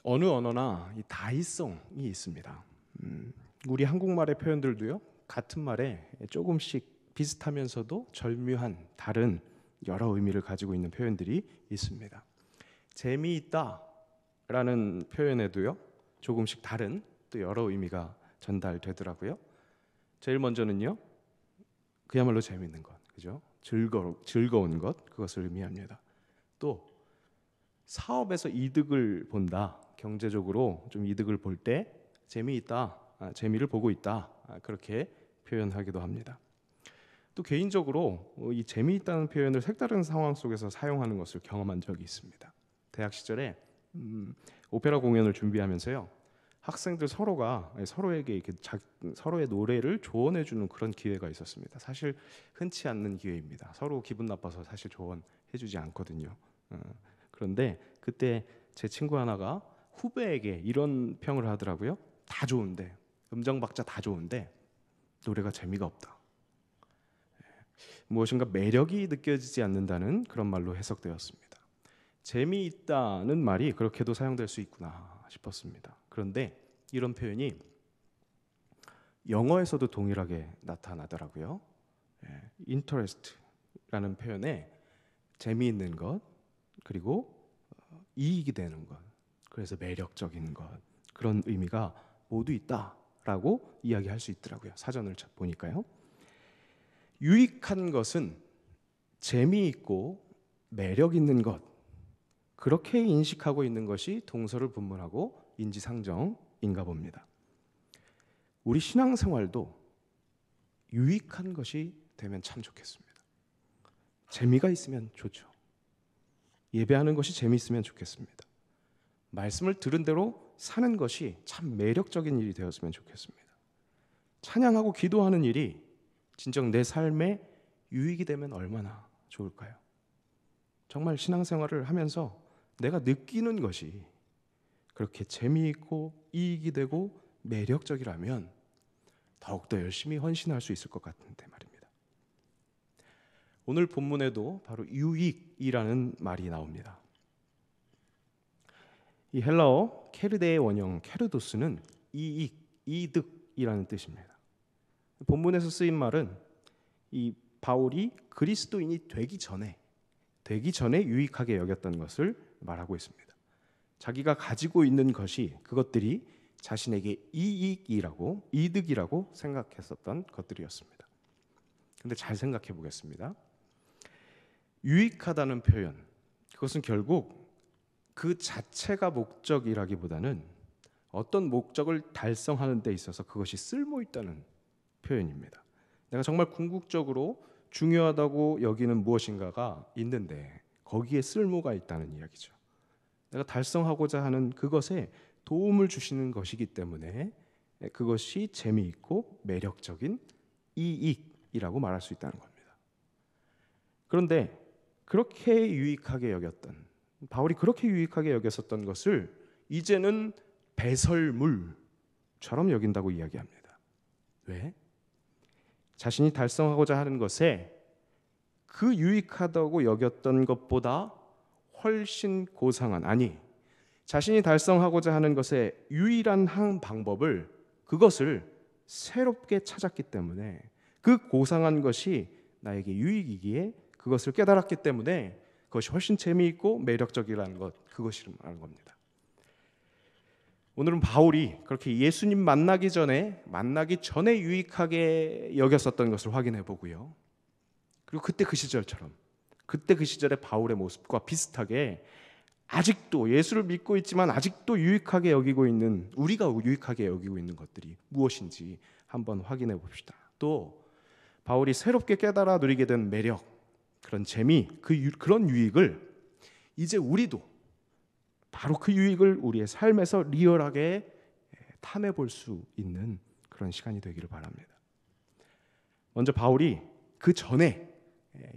어느 언어나 이 다이성이 있습니다. 우리 한국말의 표현들도요, 같은 말에 조금씩 비슷하면서도 절묘한 다른 여러 의미를 가지고 있는 표현들이 있습니다. 재미있다라는 표현에도요, 조금씩 다른 또 여러 의미가 전달되더라고요. 제일 먼저는요, 그야말로 재미있는 것, 그죠? 즐거운 것, 그것을 의미합니다. 또 사업에서 이득을 본다, 경제적으로 좀 이득을 볼 때 재미있다, 재미를 보고 있다, 그렇게 표현하기도 합니다. 또 개인적으로 이 재미있다는 표현을 색다른 상황 속에서 사용하는 것을 경험한 적이 있습니다. 대학 시절에 오페라 공연을 준비하면서요, 학생들 서로가 서로에게 이렇게 서로의 노래를 조언해 주는 그런 기회가 있었습니다. 사실 흔치 않는 기회입니다. 서로 기분 나빠서 사실 조언해 주지 않거든요. 그런데 그때 제 친구 하나가 후배에게 이런 평을 하더라고요. 다 좋은데, 음정 박자 다 좋은데 노래가 재미가 없다. 무엇인가 매력이 느껴지지 않는다는 그런 말로 해석되었습니다. 재미있다는 말이 그렇게도 사용될 수 있구나 싶었습니다. 그런데 이런 표현이 영어에서도 동일하게 나타나더라고요. interest라는 표현에 재미있는 것, 그리고 이익이 되는 것, 그래서 매력적인 것, 그런 의미가 모두 있다라고 이야기할 수 있더라고요. 사전을 보니까요. 유익한 것은 재미있고 매력 있는 것, 그렇게 인식하고 있는 것이 동서를 분문하고 인지상정인가 봅니다. 우리 신앙생활도 유익한 것이 되면 참 좋겠습니다. 재미가 있으면 좋죠. 예배하는 것이 재미있으면 좋겠습니다. 말씀을 들은 대로 사는 것이 참 매력적인 일이 되었으면 좋겠습니다. 찬양하고 기도하는 일이 진정 내 삶에 유익이 되면 얼마나 좋을까요? 정말 신앙생활을 하면서 내가 느끼는 것이 그렇게 재미있고 이익이 되고 매력적이라면 더욱더 열심히 헌신할 수 있을 것 같은데 말입니다. 오늘 본문에도 바로 유익이라는 말이 나옵니다. 이 헬라어 케르데의 원형 케르도스는 이익, 이득이라는 뜻입니다. 본문에서 쓰인 말은 이 바울이 그리스도인이 되기 전에 유익하게 여겼던 것을 말하고 있습니다. 자기가 가지고 있는 것이 그것들이 자신에게 이득이라고 생각했었던 것들이었습니다. 그런데 잘 생각해 보겠습니다. 유익하다는 표현, 그것은 결국 그 자체가 목적이라기보다는 어떤 목적을 달성하는 데 있어서 그것이 쓸모 있다는 표현입니다. 내가 정말 궁극적으로 중요하다고 여기는 무엇인가가 있는데 거기에 쓸모가 있다는 이야기죠. 내가 달성하고자 하는 그것에 도움을 주시는 것이기 때문에 그것이 재미있고 매력적인 이익이라고 말할 수 있다는 겁니다. 그런데 그렇게 유익하게 여겼던, 바울이 그렇게 유익하게 여겼었던 것을 이제는 배설물처럼 여긴다고 이야기합니다. 왜? 자신이 달성하고자 하는 것에 그 유익하다고 여겼던 것보다 훨씬 고상한, 아니 자신이 달성하고자 하는 것의 유일한 한 방법을, 그것을 새롭게 찾았기 때문에, 그 고상한 것이 나에게 유익이기에 그것을 깨달았기 때문에 그것이 훨씬 재미있고 매력적이라는 것, 그것이 말하는 겁니다. 오늘은 바울이 그렇게 예수님 만나기 전에 유익하게 여겼었던 것을 확인해 보고요. 그리고 그때 그 시절의 바울의 모습과 비슷하게 아직도 예수를 믿고 있지만 아직도 유익하게 여기고 있는, 우리가 유익하게 여기고 있는 것들이 무엇인지 한번 확인해 봅시다. 또 바울이 새롭게 깨달아 누리게 된 매력, 그런 재미, 그런 유익을 이제 우리도 바로 그 유익을 우리의 삶에서 리얼하게 탐해 볼 수 있는 그런 시간이 되기를 바랍니다. 먼저 바울이 그 전에,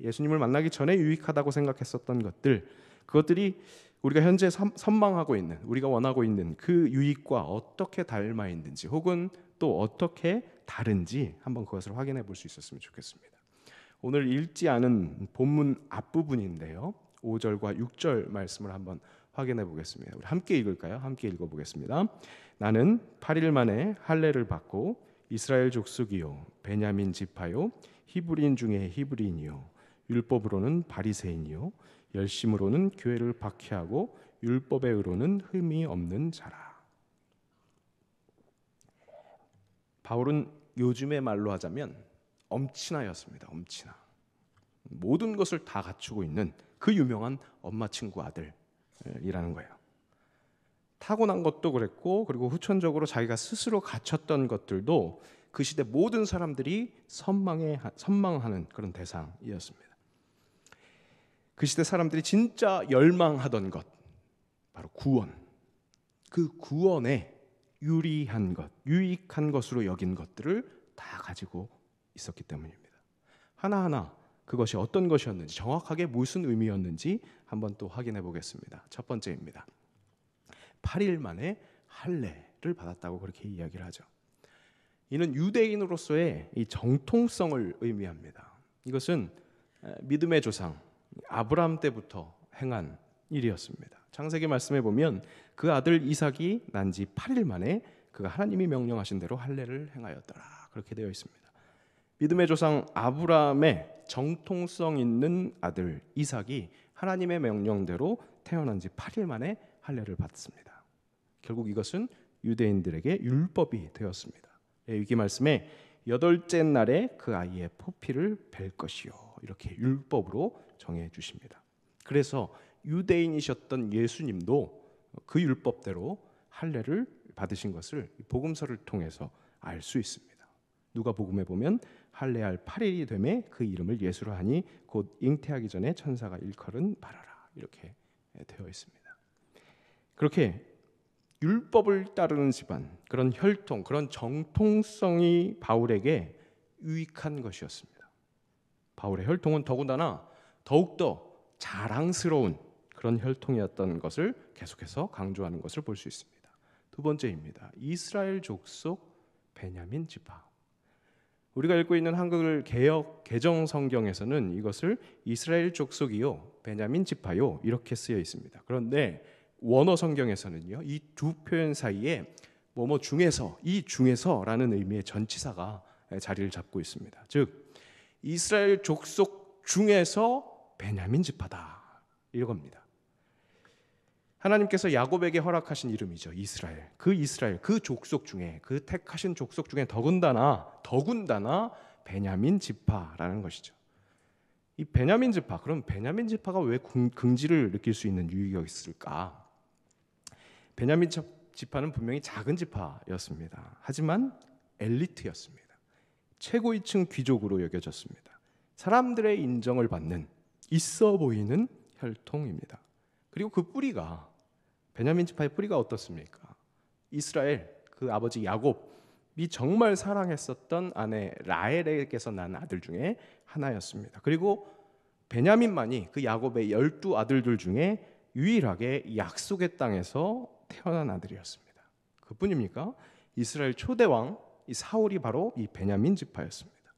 예수님을 만나기 전에 유익하다고 생각했었던 것들, 그것들이 우리가 현재 선망하고 있는, 우리가 원하고 있는 그 유익과 어떻게 닮아 있는지, 혹은 또 어떻게 다른지 한번 그것을 확인해 볼 수 있었으면 좋겠습니다. 오늘 읽지 않은 본문 앞부분인데요, 5절과 6절 말씀을 한번 확인해 보겠습니다. 우리 함께 읽을까요? 함께 읽어보겠습니다. 나는 8일 만에 할례를 받고 이스라엘 족속이요 베냐민 지파요 히브리인 중에 히브리인이요 율법으로는 바리새인이요 열심으로는 교회를 박해하고 율법의 의로는 흠이 없는 자라. 바울은 요즘의 말로 하자면 엄친아였습니다. 엄친아. 모든 것을 다 갖추고 있는 그 유명한 엄마 친구 아들이라는 거예요. 타고난 것도 그랬고, 그리고 후천적으로 자기가 스스로 갖췄던 것들도 그 시대 모든 사람들이 선망하는 그런 대상이었습니다. 그 시대 사람들이 진짜 열망하던 것, 바로 구원. 그 구원에 유리한 것, 유익한 것으로 여긴 것들을 다 가지고 있었기 때문입니다. 하나하나 그것이 어떤 것이었는지, 정확하게 무슨 의미였는지 한번 또 확인해 보겠습니다. 첫 번째입니다. 8일 만에 할례를 받았다고 그렇게 이야기를 하죠. 이는 유대인으로서의 이 정통성을 의미합니다. 이것은 믿음의 조상 아브라함 때부터 행한 일이었습니다. 창세기 말씀에 보면 그 아들 이삭이 난 지 8일 만에 그가 하나님이 명령하신 대로 할례를 행하였더라. 그렇게 되어 있습니다. 믿음의 조상 아브라함의 정통성 있는 아들 이삭이 하나님의 명령대로 태어난 지 8일 만에 할례를 받습니다. 결국 이것은 유대인들에게 율법이 되었습니다. 레위기 말씀에 8째 날에 그 아이의 포피를 벨 것이요 이렇게 율법으로 정해 주십니다. 그래서 유대인이셨던 예수님도 그 율법대로 할례를 받으신 것을 복음서를 통해서 알 수 있습니다. 누가복음에 보면 할례할 8일이 되매 그 이름을 예수로 하니 곧 잉태하기 전에 천사가 일컬은 바라라 이렇게 되어 있습니다. 그렇게 율법을 따르는 집안, 그런 혈통, 그런 정통성이 바울에게 유익한 것이었습니다. 바울의 혈통은 더욱더 자랑스러운 그런 혈통이었던 것을 계속해서 강조하는 것을 볼 수 있습니다. 두 번째입니다. 이스라엘 족속 베냐민 지파. 우리가 읽고 있는 한글 개역 개정 성경에서는 이것을 이스라엘 족속이요 베냐민 지파요 이렇게 쓰여 있습니다. 그런데 원어 성경에서는요 이 두 표현 사이에 뭐뭐 중에서 이 중에서라는 의미의 전치사가 자리를 잡고 있습니다. 즉 이스라엘 족속 중에서 베냐민 지파다 이겁니다. 하나님께서 야곱에게 허락하신 이름이죠. 이스라엘, 그 족속 중에, 그 택하신 족속 중에 더군다나 베냐민 지파라는 것이죠. 이 베냐민 지파, 그럼 베냐민 지파가 왜 긍지를 느낄 수 있는 이유가 있을까? 베냐민 지파는 분명히 작은 지파였습니다. 하지만 엘리트였습니다. 최고위층 귀족으로 여겨졌습니다. 사람들의 인정을 받는 있어 보이는 혈통입니다. 그리고 그 뿌리가 베냐민 지파의 뿌리가 어떻습니까? 이스라엘 그 아버지 야곱이 정말 사랑했었던 아내 라헬에게서 난 아들 중에 하나였습니다. 그리고 베냐민만이 그 야곱의 12아들들 중에 유일하게 약속의 땅에서 태어난 아들이었습니다. 그뿐입니까? 이스라엘 초대왕 이 사울이 바로 이 베냐민 지파였습니다.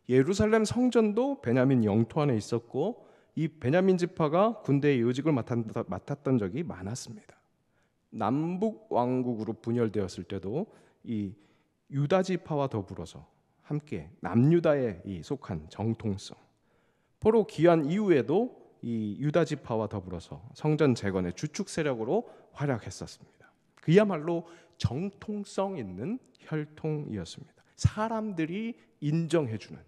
예루살렘 성전도 베냐민 영토 안에 있었고 이 베냐민 지파가 군대의 요직을 맡았던 적이 많았습니다. 남북 왕국으로 분열되었을 때도 이 유다 지파와 더불어서 함께 남유다에 속한 정통성, 포로 귀환 이후에도 이 유다 지파와 더불어서 성전 재건의 주축 세력으로 활약했었습니다. 그야말로 정통성 있는 혈통이었습니다. 사람들이 인정해주는,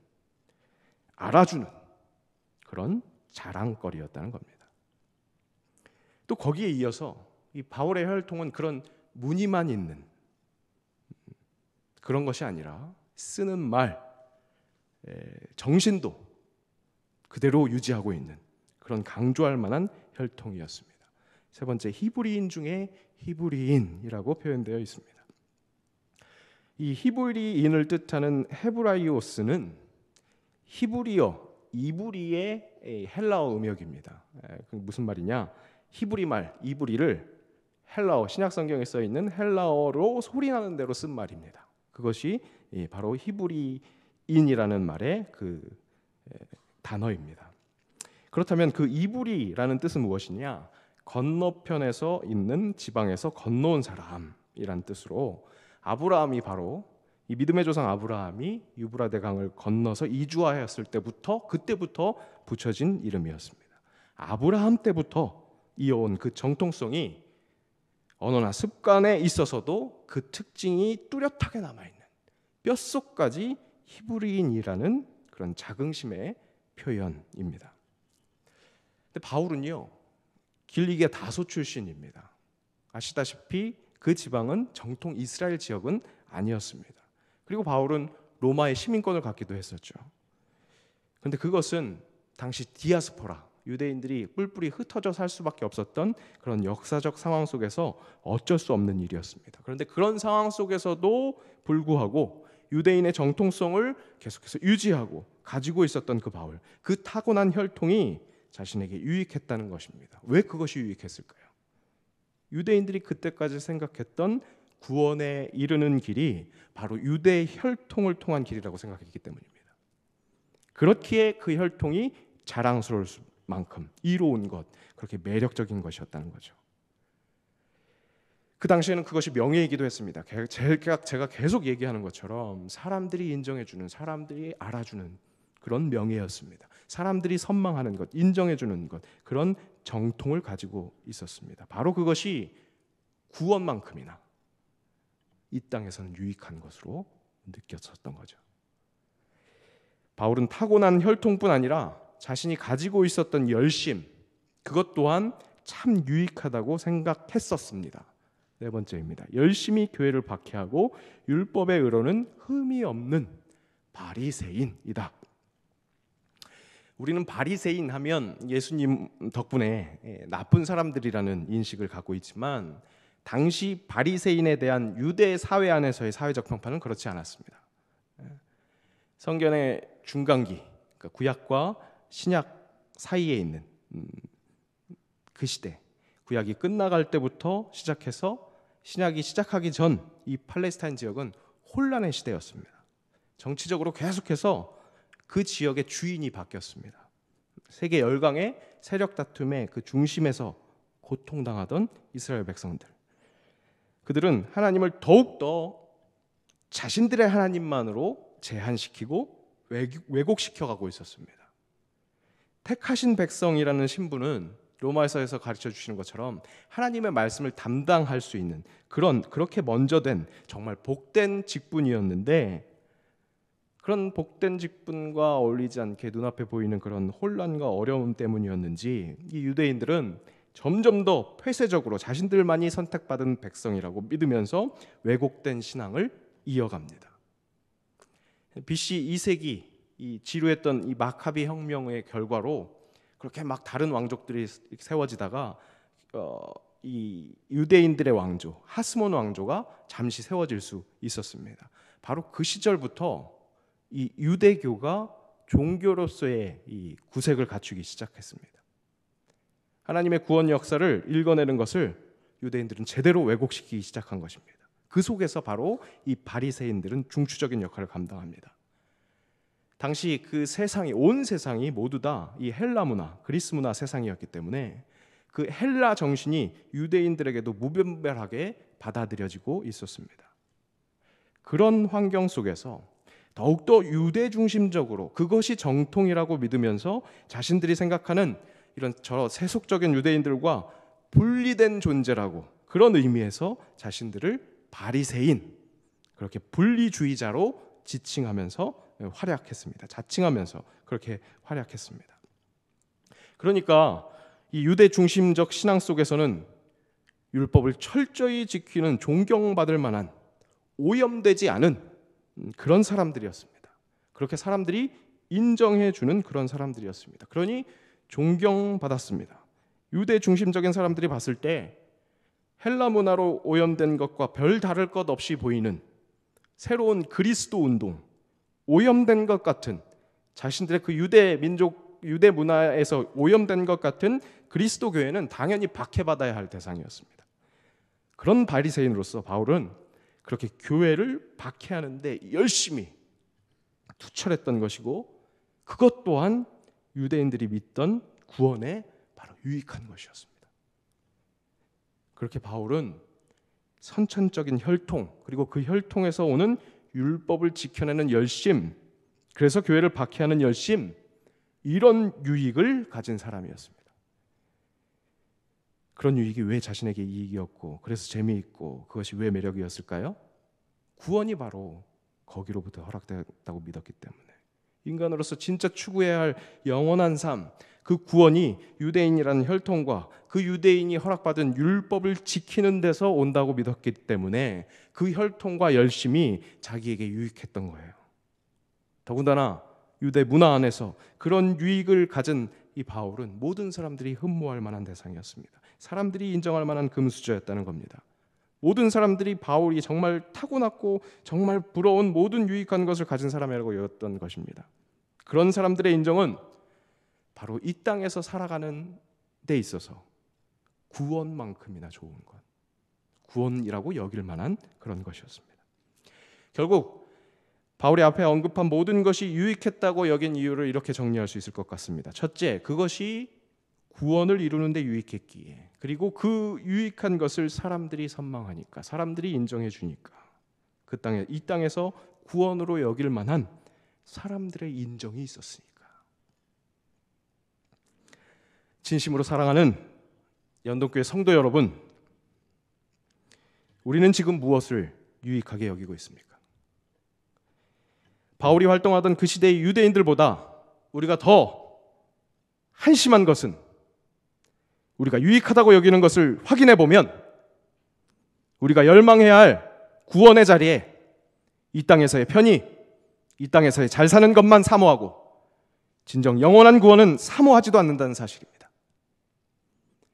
알아주는 그런 자랑거리였다는 겁니다. 또 거기에 이어서 이 바울의 혈통은 그런 무늬만 있는 그런 것이 아니라 쓰는 말, 정신도 그대로 유지하고 있는 그런 강조할 만한 혈통이었습니다. 세 번째, 히브리인 중에 히브리인이라고 표현되어 있습니다. 이 히브리인을 뜻하는 헤브라이오스는 히브리어, 이브리의 헬라어 음역입니다. 무슨 말이냐? 히브리 말, 이브리를 헬라어, 신약성경에 써 있는 헬라어로 소리나는 대로 쓴 말입니다. 그것이 바로 히브리인이라는 말의 그 단어입니다. 그렇다면 그 이브리라는 뜻은 무엇이냐? 건너편에서 있는 지방에서 건너온 사람이란 뜻으로 아브라함이 바로 이 믿음의 조상 아브라함이 유브라데 강을 건너서 이주하였을 때부터 그때부터 붙여진 이름이었습니다. 아브라함 때부터 이어온 그 정통성이 언어나 습관에 있어서도 그 특징이 뚜렷하게 남아있는 뼛속까지 히브리인이라는 그런 자긍심의 표현입니다. 근데 바울은요, 길리기아 다소 출신입니다. 아시다시피 그 지방은 정통 이스라엘 지역은 아니었습니다. 그리고 바울은 로마의 시민권을 갖기도 했었죠. 그런데 그것은 당시 디아스포라, 유대인들이 뿔뿔이 흩어져 살 수밖에 없었던 그런 역사적 상황 속에서 어쩔 수 없는 일이었습니다. 그런데 그런 상황 속에서도 불구하고 유대인의 정통성을 계속해서 유지하고 가지고 있었던 그 바울, 그 타고난 혈통이 자신에게 유익했다는 것입니다. 왜 그것이 유익했을까요? 유대인들이 그때까지 생각했던 구원에 이르는 길이 바로 유대 혈통을 통한 길이라고 생각했기 때문입니다. 그렇기에 그 혈통이 자랑스러울 만큼 이로운 것, 그렇게 매력적인 것이었다는 거죠. 그 당시에는 그것이 명예이기도 했습니다. 제가 계속 얘기하는 것처럼 사람들이 인정해주는, 사람들이 알아주는 그런 명예였습니다. 사람들이 선망하는 것, 인정해주는 것, 그런 정통을 가지고 있었습니다. 바로 그것이 구원만큼이나 이 땅에서는 유익한 것으로 느껴졌던 거죠. 바울은 타고난 혈통뿐 아니라 자신이 가지고 있었던 열심, 그것 또한 참 유익하다고 생각했었습니다. 네 번째입니다. 열심히 교회를 박해하고 율법의 의로는 흠이 없는 바리새인이다. 우리는 바리새인 하면 예수님 덕분에 나쁜 사람들이라는 인식을 갖고 있지만 당시 바리새인에 대한 유대 사회 안에서의 사회적 평판은 그렇지 않았습니다. 성경의 중간기, 그러니까 구약과 신약 사이에 있는 그 시대, 구약이 끝나갈 때부터 시작해서 신약이 시작하기 전 이 팔레스타인 지역은 혼란의 시대였습니다. 정치적으로 계속해서 그 지역의 주인이 바뀌었습니다. 세계 열강의 세력 다툼의 그 중심에서 고통당하던 이스라엘 백성들, 그들은 하나님을 더욱더 자신들의 하나님만으로 제한시키고 왜곡시켜가고 있었습니다. 택하신 백성이라는 신분은 로마서에서 가르쳐 주시는 것처럼 하나님의 말씀을 담당할 수 있는 그렇게 먼저 된 정말 복된 직분이었는데, 그런 복된 직분과 어울리지 않게 눈앞에 보이는 그런 혼란과 어려움 때문이었는지 이 유대인들은 점점 더 폐쇄적으로 자신들만이 선택받은 백성이라고 믿으면서 왜곡된 신앙을 이어갑니다. BC 2세기 이 지루했던 이 마카비 혁명의 결과로 그렇게 막 다른 왕족들이 세워지다가 이 유대인들의 왕조 하스몬 왕조가 잠시 세워질 수 있었습니다. 바로 그 시절부터 이 유대교가 종교로서의 이 구색을 갖추기 시작했습니다. 하나님의 구원 역사를 읽어내는 것을 유대인들은 제대로 왜곡시키기 시작한 것입니다. 그 속에서 바로 이 바리새인들은 중추적인 역할을 감당합니다. 당시 그 세상이, 온 세상이 모두 다 이 헬라 문화, 그리스 문화 세상이었기 때문에 그 헬라 정신이 유대인들에게도 무분별하게 받아들여지고 있었습니다. 그런 환경 속에서 더욱더 유대 중심적으로 그것이 정통이라고 믿으면서 자신들이 생각하는 이런 저 세속적인 유대인들과 분리된 존재라고, 그런 의미에서 자신들을 바리새인, 그렇게 분리주의자로 지칭하면서 활약했습니다. 자칭하면서 그렇게 활약했습니다. 그러니까 이 유대 중심적 신앙 속에서는 율법을 철저히 지키는 존경받을 만한 오염되지 않은 그런 사람들이었습니다. 그렇게 사람들이 인정해주는 그런 사람들이었습니다. 그러니 존경받았습니다. 유대 중심적인 사람들이 봤을 때 헬라 문화로 오염된 것과 별 다를 것 없이 보이는 새로운 그리스도 운동, 오염된 것 같은 자신들의 그 유대 민족, 유대 문화에서 오염된 것 같은 그리스도 교회는 당연히 박해받아야 할 대상이었습니다. 그런 바리새인으로서 바울은 그렇게 교회를 박해하는데 열심히 투철했던 것이고, 그것 또한 유대인들이 믿던 구원에 바로 유익한 것이었습니다. 그렇게 바울은 선천적인 혈통, 그리고 그 혈통에서 오는 율법을 지켜내는 열심, 그래서 교회를 박해하는 열심, 이런 유익을 가진 사람이었습니다. 그런 유익이 왜 자신에게 이익이었고, 그래서 재미있고, 그것이 왜 매력이었을까요? 구원이 바로 거기로부터 허락되었다고 믿었기 때문에. 인간으로서 진짜 추구해야 할 영원한 삶, 그 구원이 유대인이라는 혈통과 그 유대인이 허락받은 율법을 지키는 데서 온다고 믿었기 때문에 그 혈통과 열심이 자기에게 유익했던 거예요. 더군다나 유대 문화 안에서 그런 유익을 가진 이 바울은 모든 사람들이 흠모할 만한 대상이었습니다. 사람들이 인정할 만한 금수저였다는 겁니다. 모든 사람들이 바울이 정말 타고났고 정말 부러운 모든 유익한 것을 가진 사람이라고 여겼던 것입니다. 그런 사람들의 인정은 바로 이 땅에서 살아가는 데 있어서 구원만큼이나 좋은 것, 구원이라고 여길 만한 그런 것이었습니다. 결국 바울이 앞에 언급한 모든 것이 유익했다고 여긴 이유를 이렇게 정리할 수 있을 것 같습니다. 첫째, 그것이 구원을 이루는 데 유익했기에, 그리고 그 유익한 것을 사람들이 선망하니까, 사람들이 인정해 주니까, 이 땅에서 구원으로 여길 만한 사람들의 인정이 있었으니까. 진심으로 사랑하는 연동교회 성도 여러분, 우리는 지금 무엇을 유익하게 여기고 있습니까? 바울이 활동하던 그 시대의 유대인들보다 우리가 더 한심한 것은, 우리가 유익하다고 여기는 것을 확인해 보면 우리가 열망해야 할 구원의 자리에 이 땅에서의 편의, 이 땅에서의 잘 사는 것만 사모하고 진정 영원한 구원은 사모하지도 않는다는 사실입니다.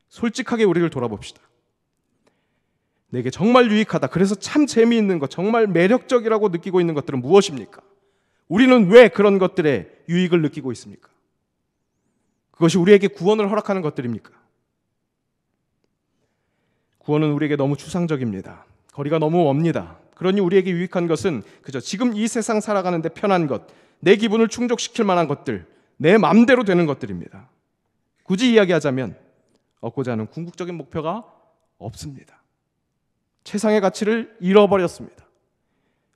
솔직하게 우리를 돌아봅시다. 내게 정말 유익하다, 그래서 참 재미있는 것, 정말 매력적이라고 느끼고 있는 것들은 무엇입니까? 우리는 왜 그런 것들에 유익을 느끼고 있습니까? 그것이 우리에게 구원을 허락하는 것들입니까? 구원은 우리에게 너무 추상적입니다. 거리가 너무 멉니다. 그러니 우리에게 유익한 것은 그저 지금 이 세상 살아가는데 편한 것, 내 기분을 충족시킬 만한 것들, 내 맘대로 되는 것들입니다. 굳이 이야기하자면 얻고자 하는 궁극적인 목표가 없습니다. 최상의 가치를 잃어버렸습니다.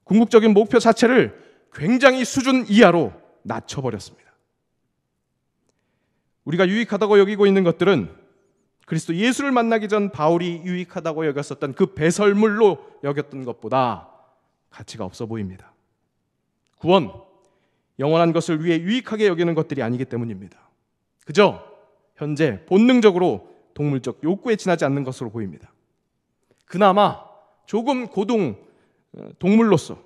궁극적인 목표 자체를 굉장히 수준 이하로 낮춰버렸습니다. 우리가 유익하다고 여기고 있는 것들은 그리스도 예수를 만나기 전 바울이 유익하다고 여겼었던 그 배설물로 여겼던 것보다 가치가 없어 보입니다. 구원, 영원한 것을 위해 유익하게 여기는 것들이 아니기 때문입니다. 그저 현재 본능적으로 동물적 욕구에 지나지 않는 것으로 보입니다. 그나마 조금 고등 동물로서,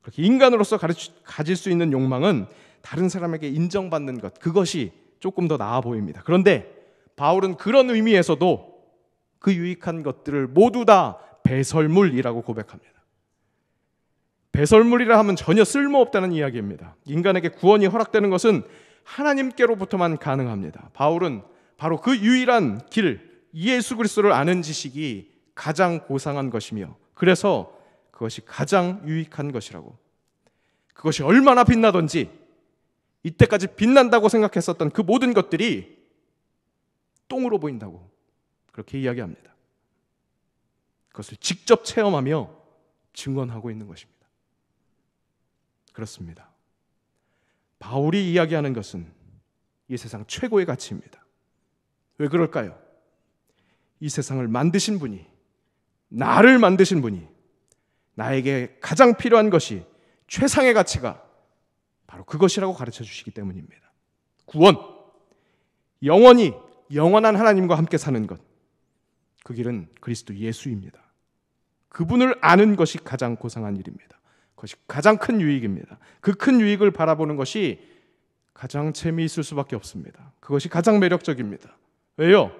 그렇게 인간으로서 가질 수 있는 욕망은 다른 사람에게 인정받는 것, 그것이 조금 더 나아 보입니다. 그런데 바울은 그런 의미에서도 그 유익한 것들을 모두 다 배설물이라고 고백합니다. 배설물이라 하면 전혀 쓸모없다는 이야기입니다. 인간에게 구원이 허락되는 것은 하나님께로부터만 가능합니다. 바울은 바로 그 유일한 길, 예수 그리스도를 아는 지식이 가장 고상한 것이며, 그래서 그것이 가장 유익한 것이라고, 그것이 얼마나 빛나든지 이때까지 빛난다고 생각했었던 그 모든 것들이 똥으로 보인다고 그렇게 이야기합니다. 그것을 직접 체험하며 증언하고 있는 것입니다. 그렇습니다. 바울이 이야기하는 것은 이 세상 최고의 가치입니다. 왜 그럴까요? 이 세상을 만드신 분이, 나를 만드신 분이 나에게 가장 필요한 것이, 최상의 가치가 바로 그것이라고 가르쳐 주시기 때문입니다. 구원, 영원히 영원한 하나님과 함께 사는 것, 그 길은 그리스도 예수입니다. 그분을 아는 것이 가장 고상한 일입니다. 그것이 가장 큰 유익입니다. 그 큰 유익을 바라보는 것이 가장 재미있을 수밖에 없습니다. 그것이 가장 매력적입니다. 왜요?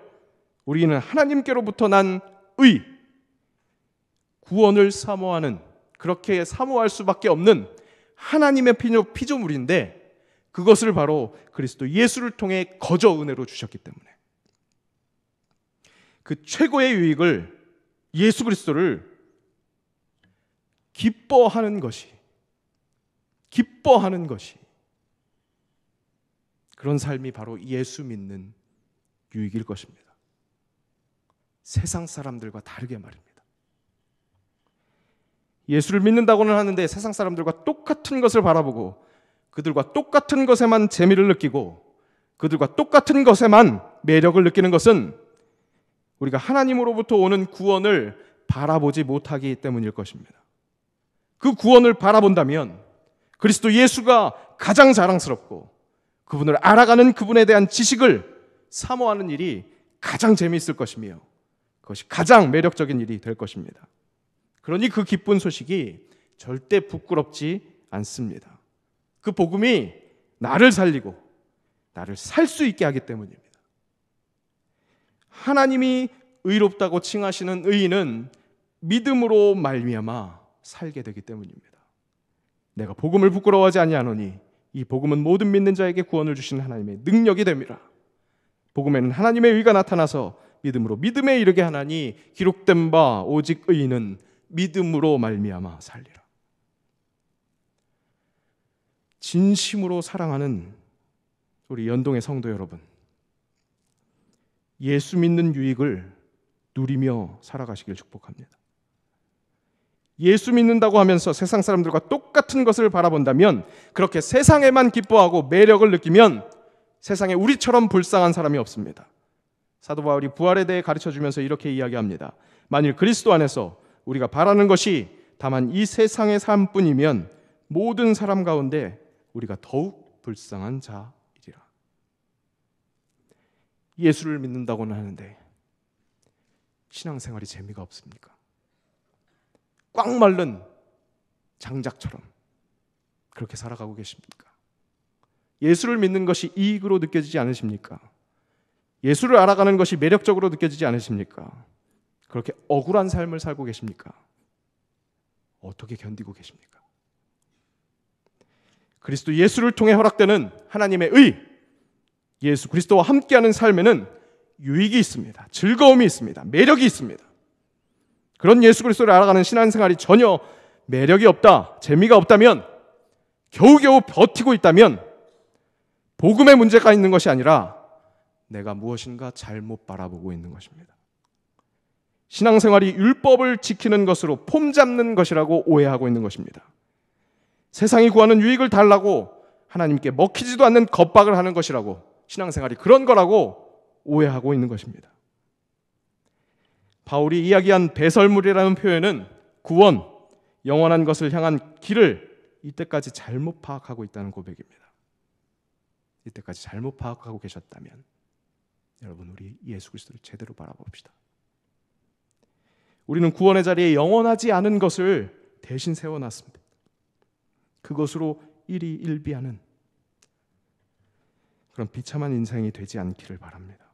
우리는 하나님께로부터 난 의, 구원을 사모하는, 그렇게 사모할 수밖에 없는 하나님의 피조물인데, 그것을 바로 그리스도 예수를 통해 거저 은혜로 주셨기 때문에, 그 최고의 유익을, 예수 그리스도를 기뻐하는 것이, 그런 삶이 바로 예수 믿는 유익일 것입니다. 세상 사람들과 다르게 말입니다. 예수를 믿는다고는 하는데 세상 사람들과 똑같은 것을 바라보고 그들과 똑같은 것에만 재미를 느끼고 그들과 똑같은 것에만 매력을 느끼는 것은 우리가 하나님으로부터 오는 구원을 바라보지 못하기 때문일 것입니다. 그 구원을 바라본다면 그리스도 예수가 가장 자랑스럽고 그분을 알아가는 그분에 대한 지식을 사모하는 일이 가장 재미있을 것이며 그것이 가장 매력적인 일이 될 것입니다. 그러니 그 기쁜 소식이 절대 부끄럽지 않습니다. 그 복음이 나를 살리고 나를 살 수 있게 하기 때문입니다. 하나님이 의롭다고 칭하시는 의인은 믿음으로 말미암아 살게 되기 때문입니다. 내가 복음을 부끄러워하지 아니하노니 이 복음은 모든 믿는 자에게 구원을 주시는 하나님의 능력이 됨이라. 복음에는 하나님의 의가 나타나서 믿음으로 믿음에 이르게 하나니 기록된 바 오직 의인은 믿음으로 말미암아 살리라. 진심으로 사랑하는 우리 연동의 성도 여러분, 예수 믿는 유익을 누리며 살아가시길 축복합니다. 예수 믿는다고 하면서 세상 사람들과 똑같은 것을 바라본다면, 그렇게 세상에만 기뻐하고 매력을 느끼면 세상에 우리처럼 불쌍한 사람이 없습니다. 사도 바울이 부활에 대해 가르쳐주면서 이렇게 이야기합니다. 만일 그리스도 안에서 우리가 바라는 것이 다만 이 세상의 삶뿐이면 모든 사람 가운데 우리가 더욱 불쌍한 자이리라. 예수를 믿는다고는 하는데 신앙생활이 재미가 없습니까? 꽉 마른 장작처럼 그렇게 살아가고 계십니까? 예수를 믿는 것이 이익으로 느껴지지 않으십니까? 예수를 알아가는 것이 매력적으로 느껴지지 않으십니까? 그렇게 억울한 삶을 살고 계십니까? 어떻게 견디고 계십니까? 그리스도 예수를 통해 허락되는 하나님의 의, 예수 그리스도와 함께하는 삶에는 유익이 있습니다. 즐거움이 있습니다. 매력이 있습니다. 그런 예수 그리스도를 알아가는 신앙생활이 전혀 매력이 없다, 재미가 없다면, 겨우겨우 버티고 있다면 복음의 문제가 있는 것이 아니라 내가 무엇인가 잘못 바라보고 있는 것입니다. 신앙생활이 율법을 지키는 것으로 폼 잡는 것이라고 오해하고 있는 것입니다. 세상이 구하는 유익을 달라고 하나님께 먹히지도 않는 겁박을 하는 것이라고, 신앙생활이 그런 거라고 오해하고 있는 것입니다. 바울이 이야기한 배설물이라는 표현은 구원, 영원한 것을 향한 길을 이때까지 잘못 파악하고 있다는 고백입니다. 이때까지 잘못 파악하고 계셨다면 여러분, 우리 예수 그리스도를 제대로 바라봅시다. 우리는 구원의 자리에 영원하지 않은 것을 대신 세워놨습니다. 그것으로 일희일비하는 그런 비참한 인생이 되지 않기를 바랍니다.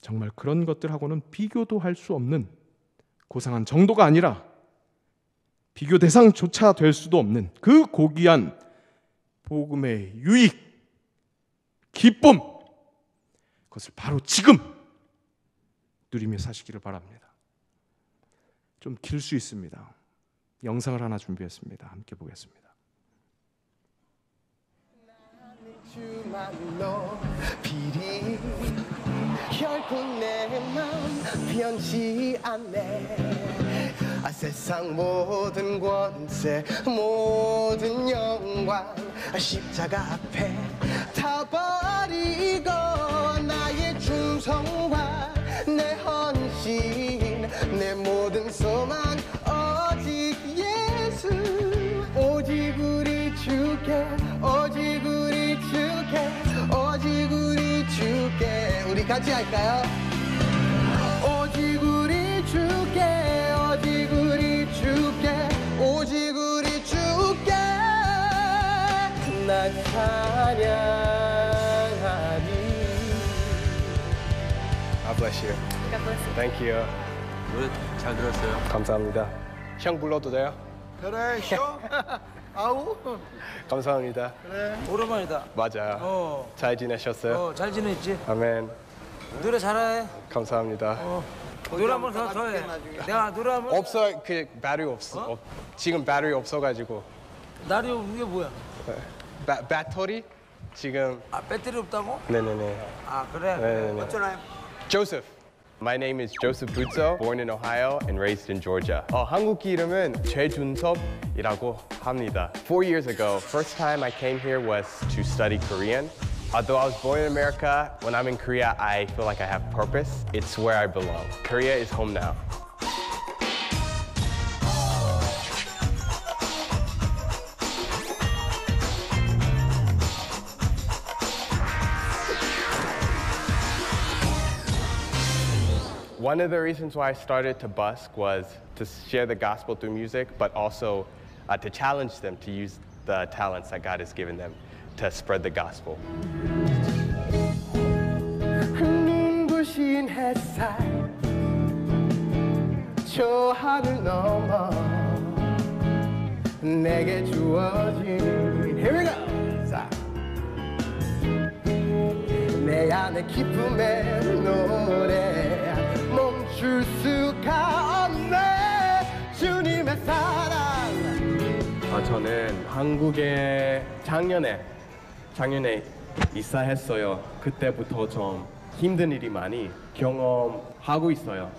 정말 그런 것들하고는 비교도 할 수 없는 고상한 정도가 아니라 비교 대상조차 될 수도 없는 그 고귀한 복음의 유익, 기쁨, 그것을 바로 지금 누리며 사시기를 바랍니다. 좀 길 수 있습니다. 영상을 하나 준비했습니다. 함께 보겠습니다. 주만 높이리 결코 내 마음 변치 않네. 세상 모든 권세 모든 영광 십자가 앞에 다 버리고 나의 충성과 내 헌신 내 모든 소망 오직 예수, 오직 우리 주께, 오직 우리 주께, 오직 우리 주께. 우리 같이 할까요? 오직 우리 주께, 오직 우리 주께, 오직 우리 주께 난 찬양하리. God bless you. God bless you. Thank you. 노래 잘 들었어요. 감사합니다. 형 불러도 돼요? 그래 쇼 아우 감사합니다. 그래 오랜만이다. 맞아요. 잘 지내셨어요? 잘 지냈지? 아멘. 노래 잘해. 감사합니다. 노래 한 번 더 해. 내가 노래 한 번. 없어, 그 배터리 없어. 지금 배터리 없어가지고. 날이 이게 뭐야? 배터리 지금. 아 배터리 없다고? 네네네. 아 그래. 네네네. 어쩌나요? 조셉. My name is Joseph Butzo, born in Ohio and raised in Georgia. 한국 이름은 최준섭이라고 합니다. 4 years ago, first time I came here was to study Korean. Although I was born in America, when I'm in Korea, I feel like I have purpose. It's where I belong. Korea is home now. One of the reasons why I started to busk was to share the gospel through music, but also to challenge them to use the talents that God has given them to spread the gospel. 눈부신 햇살 저 하늘 넘어 내게 주어진 Here we go! 자. 내 안에 기쁨의 노래 멈출 수가 없네 주님의 사랑. 저는 한국에 작년에 이사했어요. 그때부터 좀 힘든 일이 많이 경험하고 있어요.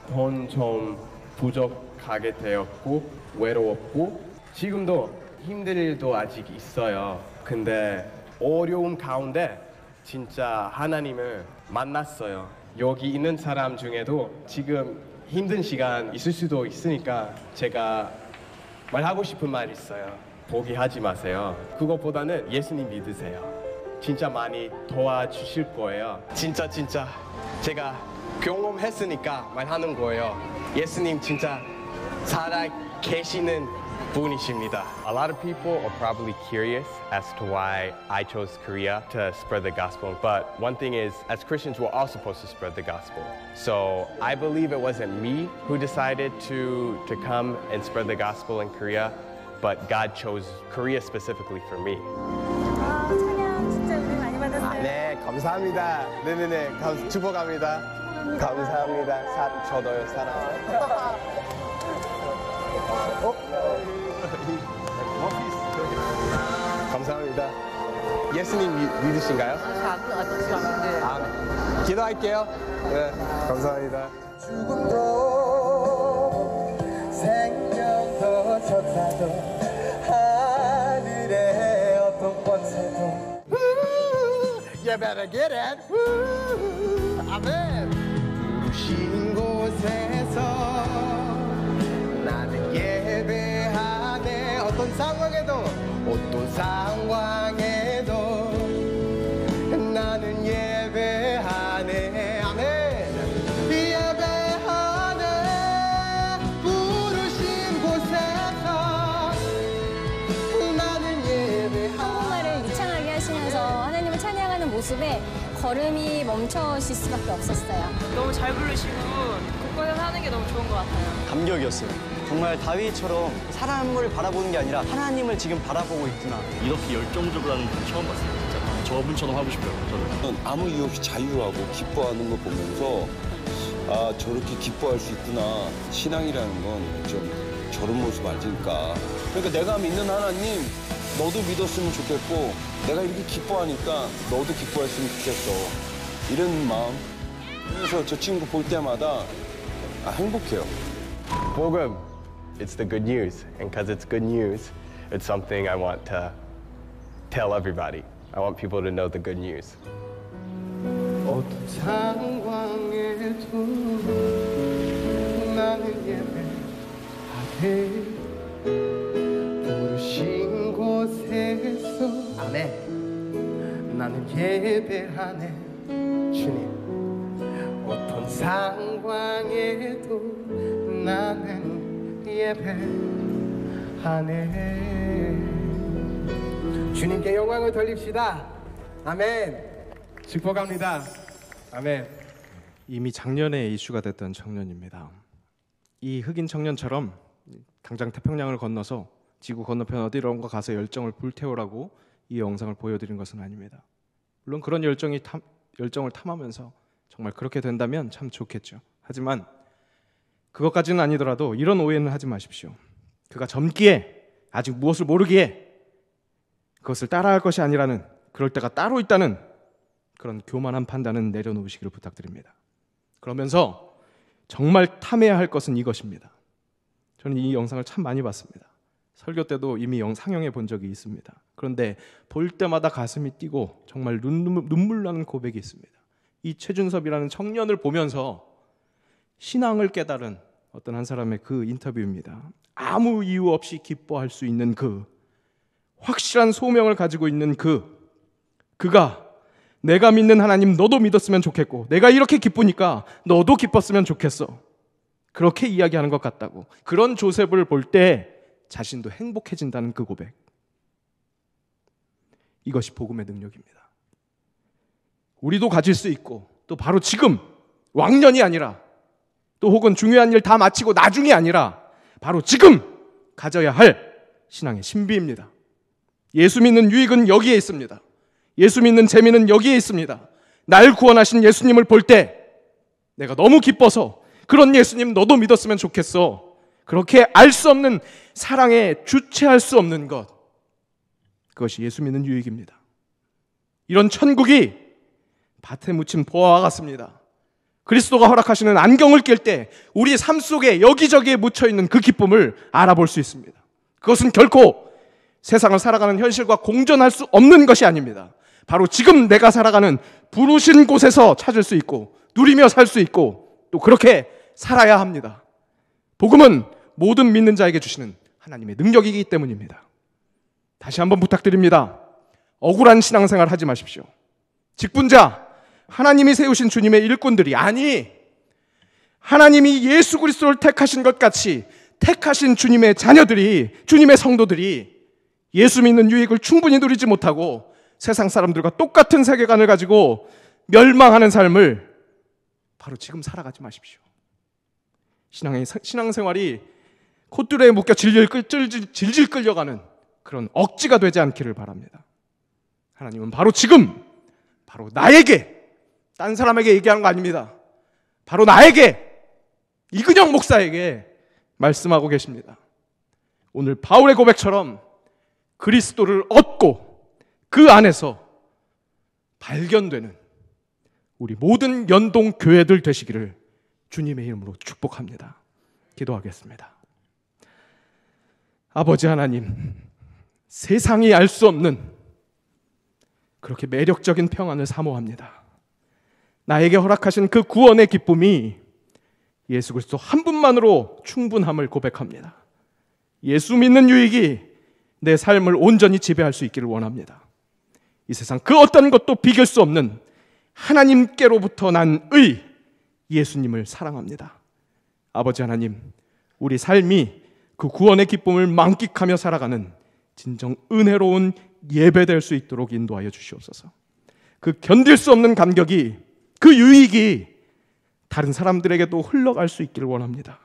돈 좀 부족하게 되었고 외로웠고 지금도 힘든 일도 아직 있어요. 근데 어려움 가운데 진짜 하나님을 만났어요. 여기 있는 사람 중에도 지금 힘든 시간 있을 수도 있으니까 제가 말하고 싶은 말 있어요. 포기하지 마세요. 그것보다는 예수님 믿으세요. 진짜 많이 도와주실 거예요. 진짜 제가 경험했으니까 말하는 거예요. 예수님 진짜 살아 계시는 분이십니다. A lot of people are probably curious as to why I chose Korea to spread the gospel. But one thing is, as Christians, we're all supposed to spread the gospel. So I believe it wasn't me who decided to come and spread the gospel in Korea, but God chose Korea specifically for me. 찬양 진짜 은혜 많이 받았어요. 네, 감사합니다. 네네네, 축복합니다. 감사합니다. 저도요, 사랑. 감사합니다. 예수님 믿으신가요? 기도할게요. 네, 감사합니다. 죽음도 생명도 졌다도 하늘의 어떤 권세도 You better get it. 아멘. 부르신 곳에서 나는 예배하네. 어떤 상황에도 나는 예배하네. 아멘. 예배하네. 부르신 곳에서 나는 예배하네. 한국말을 유창하게 하시면서 하나님을 찬양하는 모습에 걸음이 멈춰질 수밖에 없었어요. 너무 잘 부르시고 곳곳에서 하는 게 너무 좋은 것 같아요. 감격이었어요. 정말 다윗처럼 사람을 바라보는 게 아니라 하나님을 지금 바라보고 있구나. 이렇게 열정적으로 하는 분 처음 봤어요. 진짜. 저분처럼 하고 싶어요. 저는 아무 이유 없이 자유하고 기뻐하는 거 보면서 아 저렇게 기뻐할 수 있구나. 신앙이라는 건 좀 저런 모습 아닐까. 그러니까 내가 믿는 하나님 너도 믿었으면 좋겠고 내가 이렇게 기뻐하니까 너도 기뻐했으면 좋겠어. 이런 마음. 그래서 저 친구 볼 때마다 행복해요. 복음, it's the good news. And because it's good news, it's something I want to tell everybody. I want people to know the good news. 어떤 상황에도 나는 예배하네. 부르신 곳에서 아멘. 나는 예배하네. 주님. 어떤 상황에도 나는 예배하네. 주님께 영광을 돌립시다. 아멘. 축복합니다. 아멘. 이미 작년에 이슈가 됐던 청년입니다. 이 흑인 청년처럼 당장 태평양을 건너서 지구 건너편 어디론가 가서 열정을 불태우라고 이 영상을 보여드린 것은 아닙니다. 물론 그런 열정을 탐하면서 정말 그렇게 된다면 참 좋겠죠. 하지만 그것까지는 아니더라도 이런 오해는 하지 마십시오. 그가 젊기에 아직 무엇을 모르기에 그것을 따라할 것이 아니라는, 그럴 때가 따로 있다는 그런 교만한 판단은 내려놓으시기를 부탁드립니다. 그러면서 정말 탐해야 할 것은 이것입니다. 저는 이 영상을 참 많이 봤습니다. 설교 때도 이미 상영해 본 적이 있습니다. 그런데 볼 때마다 가슴이 뛰고 정말 눈물 나는 고백이 있습니다. 이 최준섭이라는 청년을 보면서 신앙을 깨달은 어떤 한 사람의 그 인터뷰입니다. 아무 이유 없이 기뻐할 수 있는 확실한 소명을 가지고 있는 그가 내가 믿는 하나님 너도 믿었으면 좋겠고 내가 이렇게 기쁘니까 너도 기뻤으면 좋겠어. 그렇게 이야기하는 것 같다고. 그런 조셉을 볼 때 자신도 행복해진다는 그 고백. 이것이 복음의 능력입니다. 우리도 가질 수 있고 또 바로 지금 왕년이 아니라 또 혹은 중요한 일 다 마치고 나중이 아니라 바로 지금 가져야 할 신앙의 신비입니다. 예수 믿는 유익은 여기에 있습니다. 예수 믿는 재미는 여기에 있습니다. 날 구원하신 예수님을 볼 때 내가 너무 기뻐서 그런 예수님 너도 믿었으면 좋겠어. 그렇게 알 수 없는 사랑에 주체할 수 없는 것, 그것이 예수 믿는 유익입니다. 이런 천국이 밭에 묻힌 보화와 같습니다. 그리스도가 허락하시는 안경을 낄 때 우리 삶 속에 여기저기에 묻혀있는 그 기쁨을 알아볼 수 있습니다. 그것은 결코 세상을 살아가는 현실과 공존할 수 없는 것이 아닙니다. 바로 지금 내가 살아가는 부르신 곳에서 찾을 수 있고 누리며 살 수 있고 또 그렇게 살아야 합니다. 복음은 모든 믿는 자에게 주시는 하나님의 능력이기 때문입니다. 다시 한번 부탁드립니다. 억울한 신앙생활 하지 마십시오. 직분자, 하나님이 세우신 주님의 일꾼들이, 아니 하나님이 예수 그리스도를 택하신 것 같이 택하신 주님의 자녀들이, 주님의 성도들이 예수 믿는 유익을 충분히 누리지 못하고 세상 사람들과 똑같은 세계관을 가지고 멸망하는 삶을 바로 지금 살아가지 마십시오. 신앙생활이 콧뚜레에 묶여 질질 끌려가는 그런 억지가 되지 않기를 바랍니다. 하나님은 바로 지금, 바로 나에게, 딴 사람에게 얘기하는 거 아닙니다. 바로 나에게, 이근영 목사에게 말씀하고 계십니다. 오늘 바울의 고백처럼 그리스도를 얻고 그 안에서 발견되는 우리 모든 연동 교회들 되시기를 주님의 이름으로 축복합니다. 기도하겠습니다. 아버지 하나님, 세상이 알 수 없는 그렇게 매력적인 평안을 사모합니다. 나에게 허락하신 그 구원의 기쁨이 예수 그리스도 한 분만으로 충분함을 고백합니다. 예수 믿는 유익이 내 삶을 온전히 지배할 수 있기를 원합니다. 이 세상 그 어떤 것도 비길 수 없는 하나님께로부터 난 의 예수님을 사랑합니다. 아버지 하나님, 우리 삶이 그 구원의 기쁨을 만끽하며 살아가는 진정 은혜로운 예배될 수 있도록 인도하여 주시옵소서. 그 견딜 수 없는 감격이, 그 유익이 다른 사람들에게도 흘러갈 수 있기를 원합니다.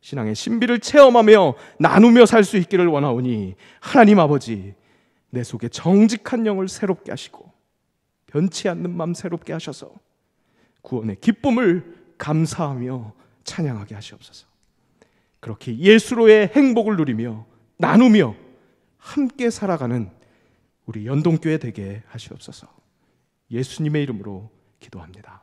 신앙의 신비를 체험하며 나누며 살 수 있기를 원하오니 하나님 아버지, 내 속에 정직한 영을 새롭게 하시고 변치 않는 마음 새롭게 하셔서 구원의 기쁨을 감사하며 찬양하게 하시옵소서. 그렇게 예수로의 행복을 누리며 나누며 함께 살아가는 우리 연동교회 되게 하시옵소서. 예수님의 이름으로 기도합니다.